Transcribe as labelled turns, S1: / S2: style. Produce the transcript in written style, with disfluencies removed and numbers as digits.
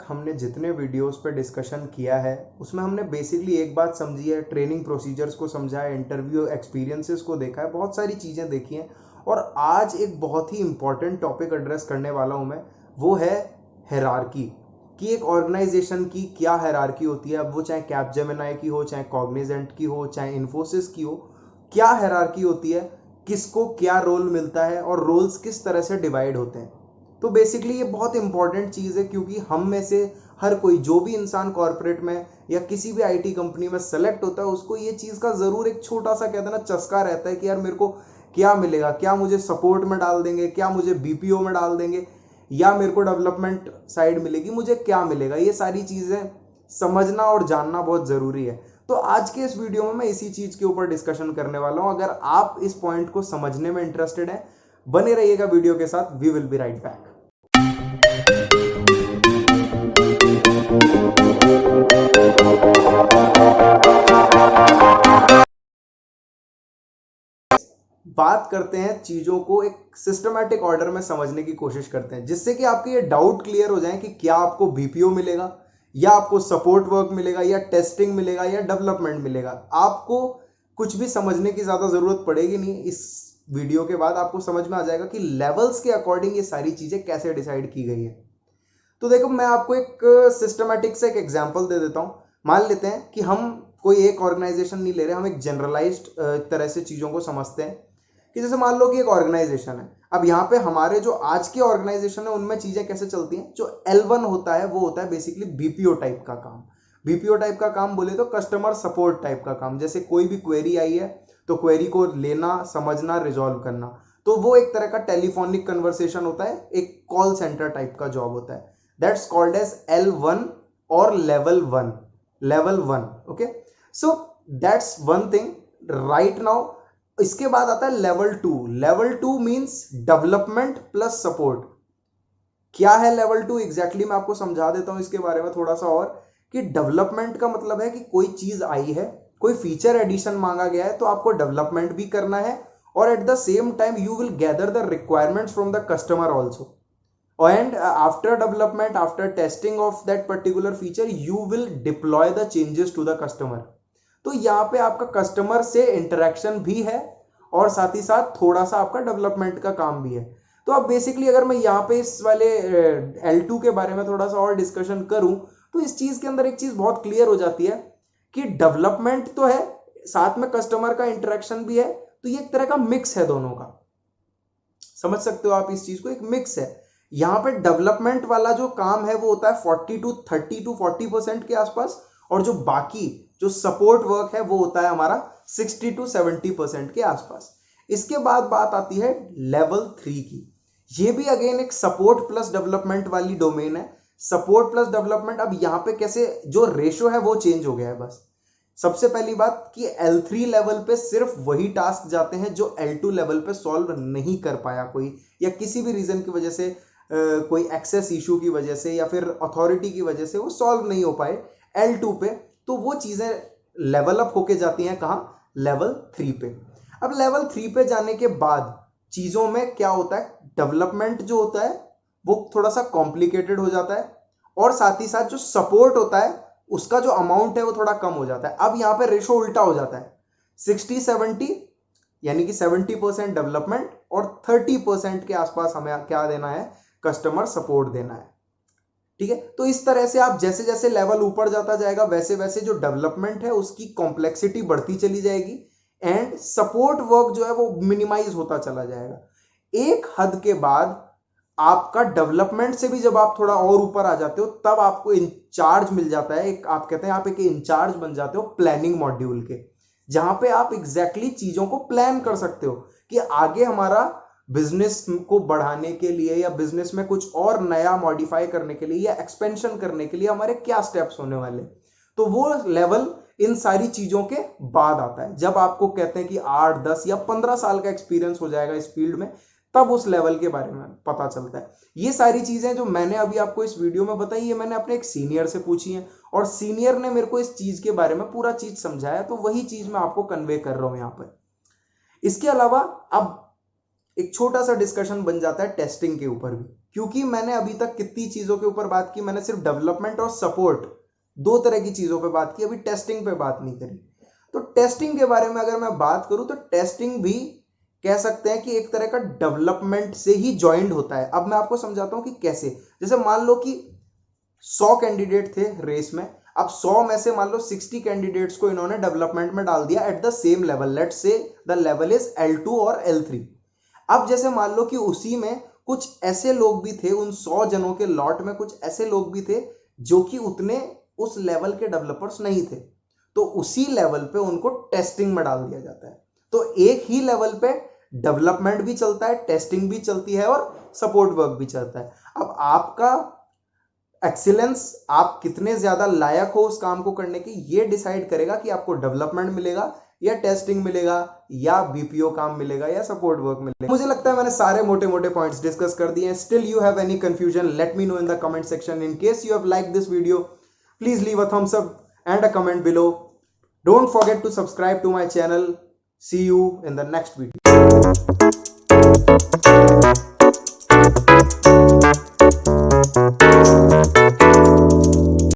S1: हमने जितने वीडियोस पे डिस्कशन किया है उसमें हमने बेसिकली एक बात समझी है, ट्रेनिंग प्रोसीजर्स को समझा है, इंटरव्यू एक्सपीरियंसेस को देखा है, बहुत सारी चीज़ें देखी हैं। और आज एक बहुत ही इंपॉर्टेंट टॉपिक एड्रेस करने वाला हूँ मैं, वो है हायरार्की। कि एक ऑर्गेनाइजेशन की क्या हायरार्की होती है, अब वो चाहे कैपजेमिनी की हो, चाहे कॉग्निजेंट की हो, चाहे इन्फोसिस की हो, क्या हायरार्की होती है, किसको क्या रोल मिलता है और रोल्स किस तरह से डिवाइड होते हैं। तो बेसिकली ये बहुत इंपॉर्टेंट चीज़ है, क्योंकि हम में से हर कोई, जो भी इंसान कॉर्पोरेट में या किसी भी आईटी कंपनी में सेलेक्ट होता है, उसको ये चीज़ का ज़रूर एक छोटा सा कहते हैं ना चस्का रहता है कि यार मेरे को क्या मिलेगा, क्या मुझे सपोर्ट में डाल देंगे, क्या मुझे बीपीओ में डाल देंगे, या मेरे को डेवलपमेंट साइड मिलेगी, मुझे क्या मिलेगा। ये सारी चीज़ें समझना और जानना बहुत ज़रूरी है। तो आज के इस वीडियो में मैं इसी चीज़ के ऊपर डिस्कशन करने वाला हूँ। अगर आप इस पॉइंट को समझने में इंटरेस्टेड हैं, बने रहिएगा वीडियो के साथ। We will be right back. बात करते हैं चीजों को एक सिस्टमैटिक ऑर्डर में समझने की कोशिश करते हैं, जिससे कि आपके ये डाउट क्लियर हो जाए कि क्या आपको बीपीओ मिलेगा, या आपको सपोर्ट वर्क मिलेगा, या टेस्टिंग मिलेगा, या डेवलपमेंट मिलेगा। आपको कुछ भी समझने की ज्यादा जरूरत पड़ेगी नहीं। इस वीडियो के बाद आपको समझ में आ जाएगा कि लेवल्स के अकॉर्डिंग ये सारी चीजें कैसे डिसाइड की गई है। तो देखो, मैं आपको एक सिस्टमैटिक से एक एग्जांपल दे देता हूं। मान लेते हैं कि हम कोई एक ऑर्गेनाइजेशन नहीं ले रहे, हम एक जनरलाइज्ड तरह से चीजों को समझते हैं। कि जैसे मान लो कि एक ऑर्गेनाइजेशन है, अब यहाँ पे हमारे जो आज के ऑर्गेनाइजेशन है उनमें चीजें कैसे चलती हैं। जो L1 होता है वो होता है बेसिकली बीपीओ टाइप का काम। बीपीओ टाइप का काम बोले तो कस्टमर सपोर्ट टाइप का काम। जैसे कोई भी क्वेरी आई है तो क्वेरी को लेना, समझना, रिजॉल्व करना, तो वो एक तरह का टेलीफोनिक कन्वर्सेशन होता है, एक कॉल सेंटर टाइप का जॉब होता है। दैट्स कॉल्ड एज L1 और level 1। Okay, so that's one thing right now. इसके बाद आता है level 2। Level 2 means development plus support. क्या है लेवल 2 एग्जैक्टली मैं आपको समझा देता हूं इसके बारे में थोड़ा सा और। कि डेवलपमेंट का मतलब है कि कोई चीज आई है, कोई फीचर एडिशन मांगा गया है, तो आपको डेवलपमेंट भी करना है, और at the same time you will gather the requirements from the customer also. And after development, after testing of that particular feature, you will deploy the changes to the customer. तो यहाँ पे आपका customer से interaction भी है और साथ ही साथ थोड़ा सा आपका डेवलपमेंट का काम भी है। तो अब बेसिकली अगर मैं यहाँ पे इस वाले L2 के बारे में थोड़ा सा और डिस्कशन करूं, तो इस चीज के अंदर एक चीज बहुत क्लियर हो जाती है कि डेवलपमेंट तो है, साथ में कस्टमर का इंटरेक्शन भी है। तो ये एक तरह का मिक्स है दोनों का। समझ सकते हो आप इस चीज को, एक मिक्स है। यहाँ पे डेवलपमेंट वाला जो काम है वो होता है 40% के आसपास, और जो बाकी जो सपोर्ट वर्क है वो होता है हमारा 60-70% के आसपास। इसके बाद बात आती है लेवल 3 की। ये भी अगेन एक सपोर्ट प्लस डेवलपमेंट वाली डोमेन है। सपोर्ट प्लस डेवलपमेंट, अब यहाँ पे कैसे जो रेशो है वो चेंज हो गया है बस। सबसे पहली बात कि L3 लेवल पे सिर्फ वही टास्क जाते हैं जो L2 लेवल पे सॉल्व नहीं कर पाया कोई, या किसी भी रीजन की वजह से, कोई एक्सेस इशू की वजह से, या फिर अथॉरिटी की वजह से वो सॉल्व नहीं हो पाए L2 पे, तो वो चीजें लेवल अप होके जाती हैं कहाँ, लेवल 3 पे। अब लेवल 3 पे जाने के बाद चीजों में क्या होता है, डेवलपमेंट जो होता है वो थोड़ा सा कॉम्प्लिकेटेड हो जाता है, और साथ ही साथ जो सपोर्ट होता है उसका जो अमाउंट है वो थोड़ा कम हो जाता है। अब यहाँ पे रेशो उल्टा हो जाता है, 60-70, यानी कि 70% डेवलपमेंट और 30% के आसपास हमें क्या देना है, कस्टमर सपोर्ट देना है। ठीक है, तो इस तरह से आप जैसे जैसे लेवल ऊपर जाता जाएगा वैसे वैसे जो डेवलपमेंट है उसकी कॉम्प्लेक्सिटी बढ़ती चली जाएगी, एंड सपोर्ट वर्क जो है वो मिनिमाइज होता चला जाएगा। एक हद के बाद आपका डेवलपमेंट से भी जब आप थोड़ा और ऊपर आ जाते हो, तब आपको इंचार्ज मिल जाता है, एक आप कहते हैं आप एक इंचार्ज बन जाते हो प्लानिंग मॉड्यूल के, जहां पे आप एग्जैक्टली चीजों को प्लान कर सकते हो कि आगे हमारा बिजनेस को बढ़ाने के लिए, या बिजनेस में कुछ और नया मॉडिफाई करने के लिए, या एक्सपेंशन करने के लिए हमारे क्या स्टेप्स होने वाले। तो वो लेवल इन सारी चीजों के बाद आता है, जब आपको कहते हैं कि 8, 10 या 15 साल का एक्सपीरियंस हो जाएगा इस फील्ड में, तब उस लेवल के बारे में पता चलता है। ये सारी चीजें जो मैंने अभी आपको इस वीडियो में बताई, ये मैंने अपने एक सीनियर से पूछी है, और सीनियर ने मेरे को इस चीज के बारे में पूरा चीज समझाया, तो वही चीज मैं आपको कन्वे कर रहा हूं यहां पर। इसके अलावा अब एक छोटा सा डिस्कशन बन जाता है टेस्टिंग के ऊपर भी, क्योंकि मैंने अभी तक कितनी चीजों के ऊपर बात की, मैंने सिर्फ डेवलपमेंट और सपोर्ट दो तरह की चीजों पे बात की, अभी टेस्टिंग पे बात नहीं करी। तो टेस्टिंग के बारे में अगर मैं बात करूं तो टेस्टिंग भी कह सकते हैं कि एक तरह का डेवलपमेंट से ही ज्वाइंट होता है। अब मैं आपको समझाता हूं कि कैसे। जैसे मान लो कि 100 कैंडिडेट थे रेस में, अब 100 में से मान लो 60 कैंडिडेट्स को इन्होंने डेवलपमेंट में डाल दिया at the same level, let's say the level is L2 और L3। अब जैसे मान लो कि उसी में कुछ ऐसे लोग भी थे, उन 100 जनों के लॉट में कुछ ऐसे लोग भी थे जो कि उतने उस लेवल के डेवलपर्स नहीं थे, तो उसी लेवल पे उनको टेस्टिंग में डाल दिया जाता है। तो एक ही लेवल पे डेवलपमेंट भी चलता है, टेस्टिंग भी चलती है और सपोर्ट वर्क भी चलता है। अब आपका एक्सीलेंस, आप कितने ज्यादा लायक हो उस काम को करने की, ये डिसाइड करेगा कि आपको डेवलपमेंट मिलेगा या टेस्टिंग मिलेगा या बीपीओ काम मिलेगा या सपोर्ट वर्क मिलेगा। मुझे लगता है मैंने सारे मोटे मोटे पॉइंट्स डिस्कस कर दिए हैं। Still you have any confusion, let me know in the comment section. In case you have like this video, please leave a thumbs up and a comment below. Don't forget to subscribe to my channel. See you in the next video.